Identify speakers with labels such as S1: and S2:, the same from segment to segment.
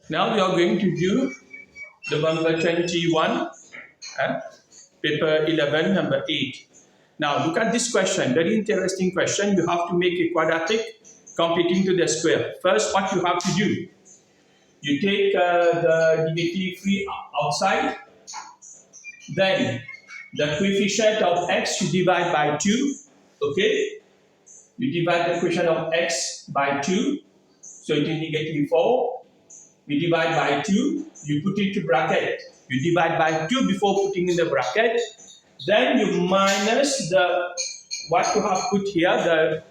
S1: Now we are going to do the number 21, uh, paper 11, number 8. Now look at this question, very interesting question. You have to make a quadratic completing to the square. First, what you have to do, you take the negative 3 outside, then the coefficient of x you divide by 2, okay? You divide the coefficient of x by 2, so it is negative 4. You divide by 2, you put into bracket. You divide by 2 before putting in the bracket. Then you minus what you have put here, the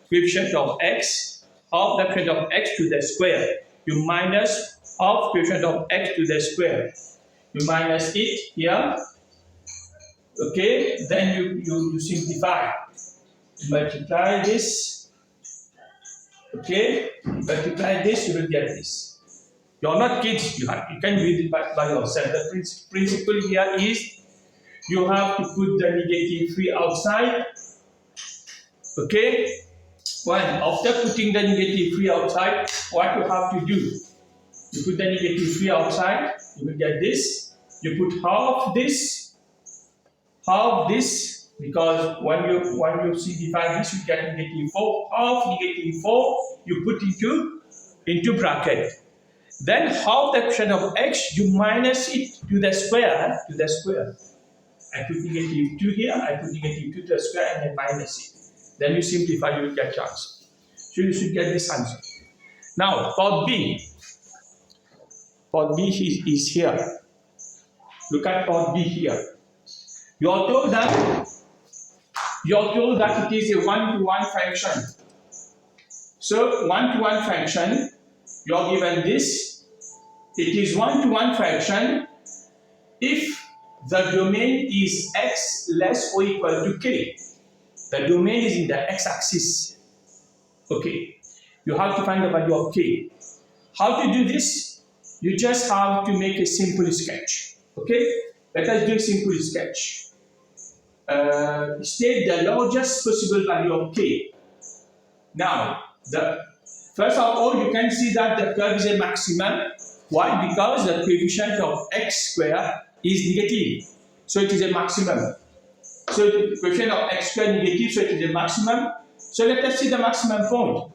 S1: coefficient of x, of the coefficient of x to the square. You minus of coefficient of x to the square. You minus it here. Okay, then you simplify. Multiply this. Okay, multiply this, you will get this. You're not kids, you can read it by yourself. The principle here is you have to put the negative 3 outside. Okay? When after putting the negative 3 outside, what you have to do? You put the negative 3 outside, you will get this. You put half this, because when you simplify this, you get negative 4. Half negative 4, you put into bracket. Then half the coefficient of x, you minus it to the square. I put negative 2 here, I put negative 2 to the square, and then minus it. Then you simplify, you will get answer. So you should get this answer. Now, part B. Part B is here. Look at part B here. You are told that it is a one-to-one fraction. So one-to-one fraction, you are given this. It is one-to-one fraction if the domain is x less or equal to k. The domain is in the x-axis. Okay. You have to find the value of k. How to do this? You just have to make a simple sketch. Okay. Let us do a simple sketch. State the largest possible value of k. Now, first of all, you can see that the curve is a maximum. Why? Because the coefficient of x square is negative. So it is a maximum. So the coefficient of x square is negative, so it is a maximum. So let us see the maximum point.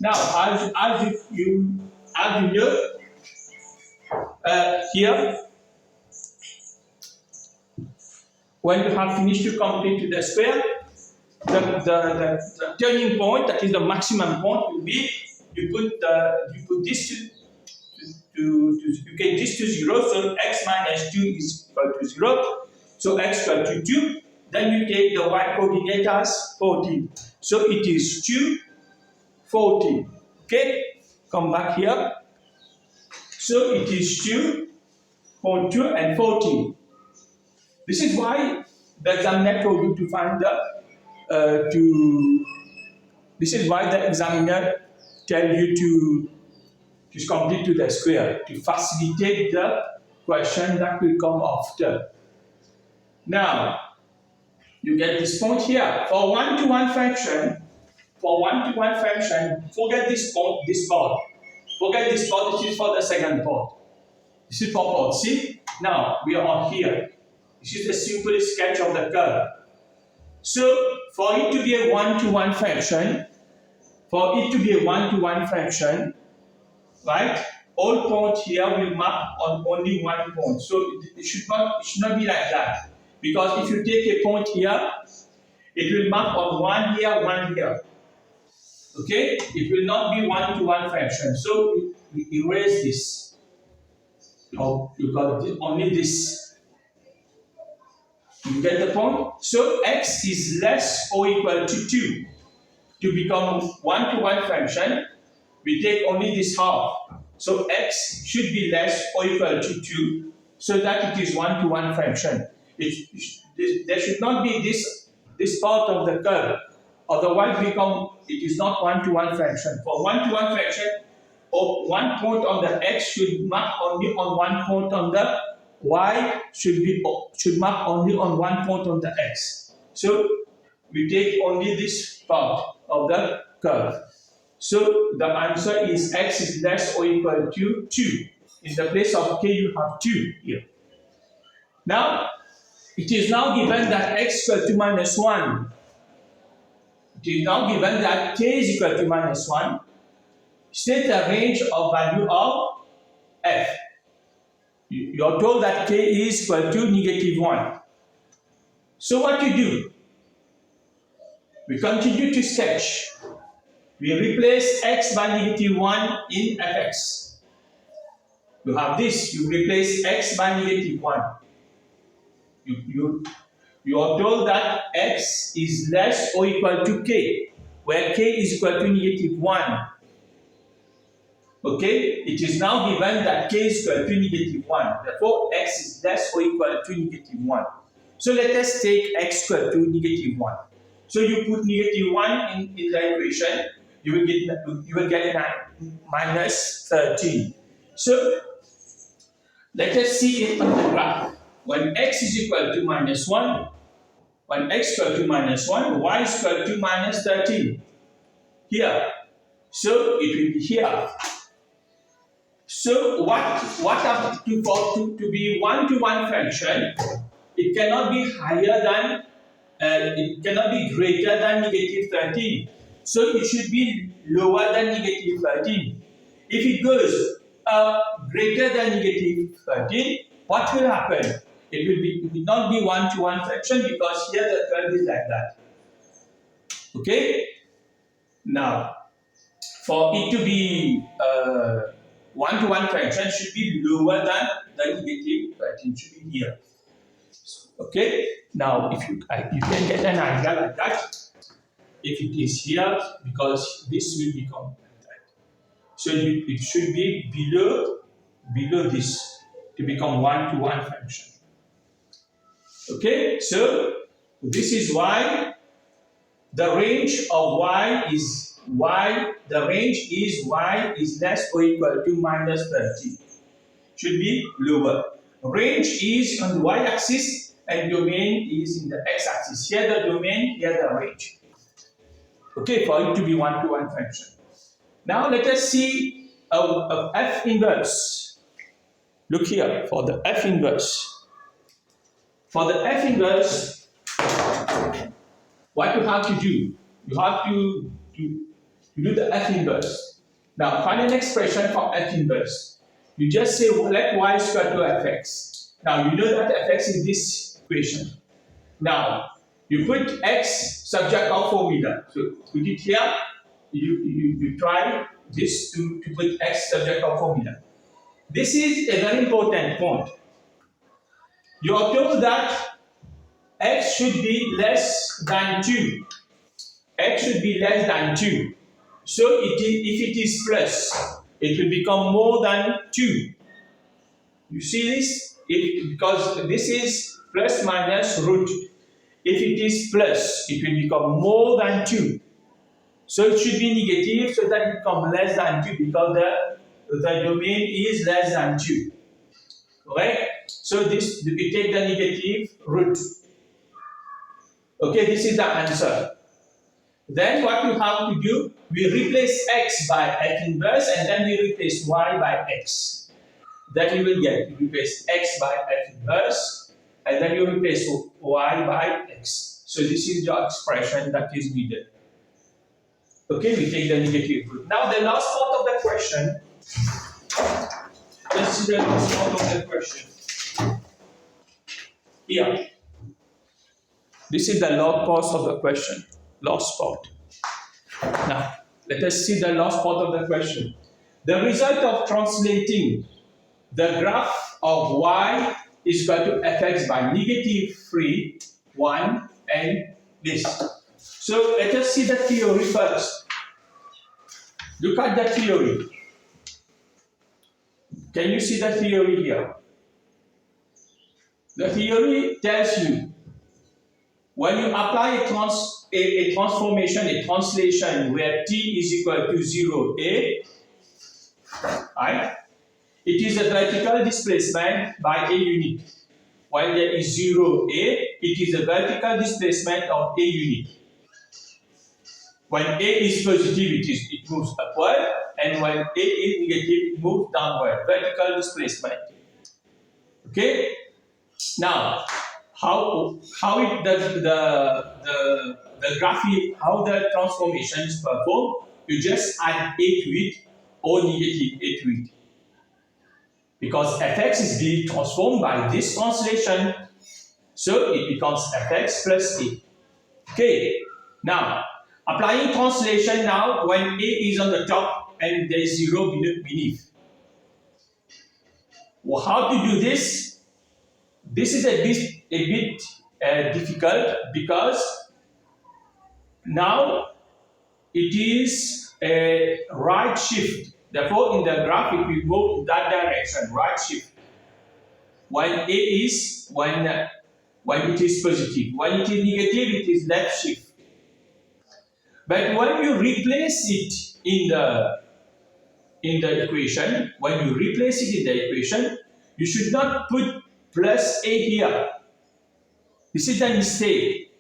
S1: Now, as you know, here, when you have finished to complete to the square, the turning point, that is the maximum point, will be you put this you get this to 0, so x minus 2 is equal to 0. So x equal to 2. Then you take the y coordinate as 14. So it is 2, 14. Okay, come back here. So it is 2, 2, and 14. This is why the examiner told you to find this is why the examiner tell you to complete to the square to facilitate the question that will come after. Now, you get this point here. For one-to-one fraction, forget this part. Forget this part, this is for the second part. This is for part. See? Now, we are here. This is the simple sketch of the curve. So, for it to be a one-to-one fraction, right? All points here will map on only one point. So it should not be like that. Because if you take a point here, it will map on one here. Okay? It will not be one-to-one fraction. So we erase this. Oh, you got only this. You get the point? So x is less or equal to 2. To become one-to-one fraction, we take only this half. So x should be less or equal to 2, so that it is one-to-one fraction. There should not be this part of the curve. Otherwise, it is not one-to-one fraction. For one-to-one fraction, one point on the x should map only on one point on the y, should map only on one point on the x. So we take only this part of the curve. So the answer is x is less or equal to 2. In the place of k, you have 2 here. Now, it is now given that x equal to minus 1. It is now given that k is equal to minus 1. State the range of value of f. You are told that k is equal to negative 1. So what you do? We continue to sketch. We replace x by negative 1 in fx. You have this. You replace x by negative 1. You are told that x is less or equal to k, where k is equal to negative 1. Okay, it is now given that k is equal to negative 1. Therefore, x is less or equal to negative 1. So let us take x equal to negative 1. So you put negative 1 in the equation, you will get minus 13. So let us see it on the graph. When x is equal to minus 1, when x equal to minus 1, y is equal to minus 13. Here. So it will be here. So what have to be one-to-one function, it cannot be higher than, it cannot be greater than negative 13. So it should be lower than negative 13. If it goes greater than negative 13, what will happen? It will not be one-to-one function because here the curve is like that. Okay? Now, for it to be one-to-one function should be lower than the negative 13, should be here. Okay? Now, if you can get an idea like that, if it is here, because this will become like that. So it should be below this to become one-to-one function. Okay, so this is why the range of y is less or equal to minus 30. Should be lower. Range is on the y-axis and domain is in the x-axis. Here the domain, here the range. Okay, for it to be one-to-one function. Now let us see a f inverse. Look here for the f inverse. For the f inverse, what you have to do? You have to do the f inverse. Now find an expression for f inverse. You just say let y is equal to fx. Now you know that fx is this equation. Now you put x subject of formula. So put it here. You try this to put x subject of formula. This is a very important point. You are told that x should be less than 2. X should be less than 2. So if it is plus, it will become more than 2. You see this? Because this is plus minus root. If it is plus, it will become more than 2. So it should be negative so that it becomes less than 2 because the domain is less than 2. Correct? So we take the negative root. Okay, this is the answer. Then what you have to do, we replace x by f inverse and then we replace y by x. Then you will get, you replace x by f inverse and then you replace y by x. So this is your expression that is needed. Okay, we take the negative root. Now the last part of the question. Let's see the last part of the question. Here. This is the last part of the question. Last part. Now, let us see the last part of the question. The result of translating the graph of y is equal to fx by negative 3, 1, and this. So let us see the theory first. Look at the theory. Can you see the theory here? The theory tells you when you apply a transformation, a translation where t is equal to 0a, right? It is a vertical displacement by a unit. While there is 0a, it is a vertical displacement of a unit. When a is positive, it moves upward, and when A is negative, it moves downward, vertical displacement. Okay? Now, how it the graphic, how the transformation is performed, you just add A to it or negative A to it. Because fx is being transformed by this translation, so it becomes fx plus A. Okay, now applying translation now when A is on the top and there is 0 beneath. Well, how to do this? This is a bit difficult because now it is a right shift. Therefore, in the graphic, we move in that direction, right shift. When A is when it is positive. When it is negative, it is left shift. But when you replace it in the equation, you should not put plus A here. This is a mistake.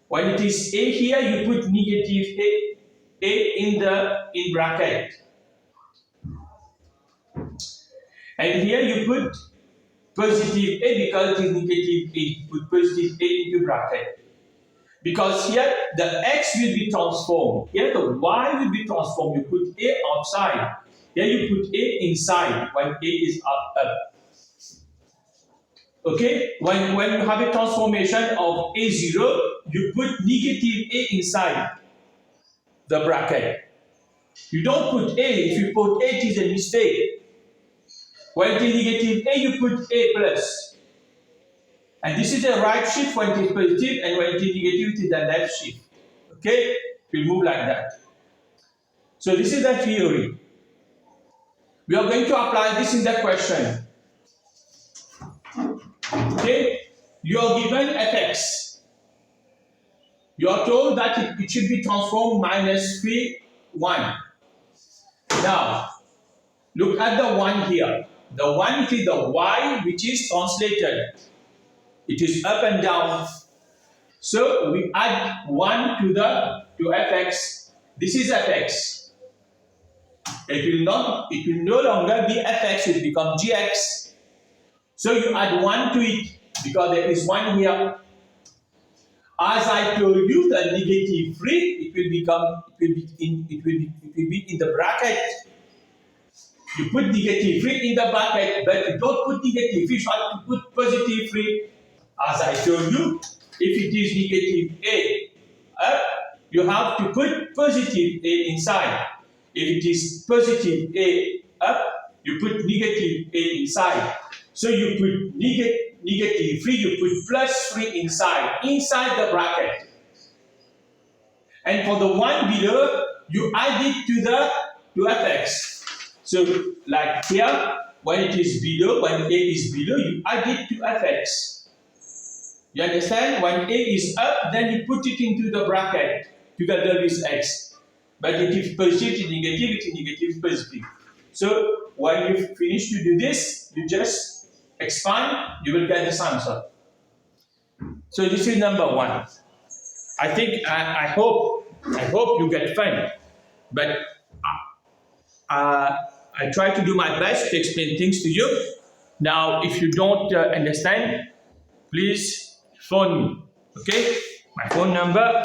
S1: When it is A here, you put negative A in bracket. And here you put positive A because it is negative A. Put positive A into bracket. Because here the X will be transformed. Here the Y will be transformed. You put A outside. Here you put A inside when A is up. Okay? When you have a transformation of A0, you put negative A inside the bracket. You don't put A. If you put A, it is a mistake. When it is negative A, you put A plus. And this is a right shift when it is positive, and when it is negative, it is the left shift. Okay? We'll move like that. So this is the theory. We are going to apply this in the question. Okay? You are given fx. You are told that it should be transformed minus 3, 1. Now, look at the 1 here. The 1 is the y which is translated. It is up and down. So we add 1 to fx. This is fx. It will no longer be fx, it will become gx. So you add 1 to it because there is 1 here. As I told you, the negative 3, it will be in the bracket. You put negative 3 in the bracket, but you don't put negative 3, you have to put positive 3. As I told you, if it is negative A up, you have to put positive A inside. If it is positive A up, you put negative A inside. So you put negative 3, you put plus 3 inside the bracket. And for the 1 below, you add it to fx. So like here, when it is below, when A is below, you add it to fx. You understand? When A is up, then you put it into the bracket together with x. But if it is positive, it is negative, it is negative, positive. So when you finish to do this, you just expand, you will get this answer. So this is number 1. I think, I hope you get fun. But I try to do my best to explain things to you. Now, if you don't understand, please phone me. Okay? My phone number.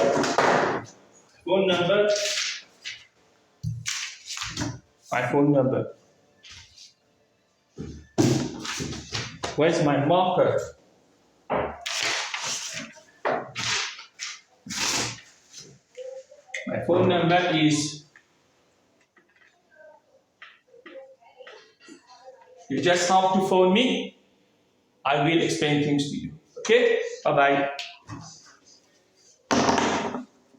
S1: Where's my marker? My phone number is, you just have to phone me. I will explain things to you. Okay? Bye-bye.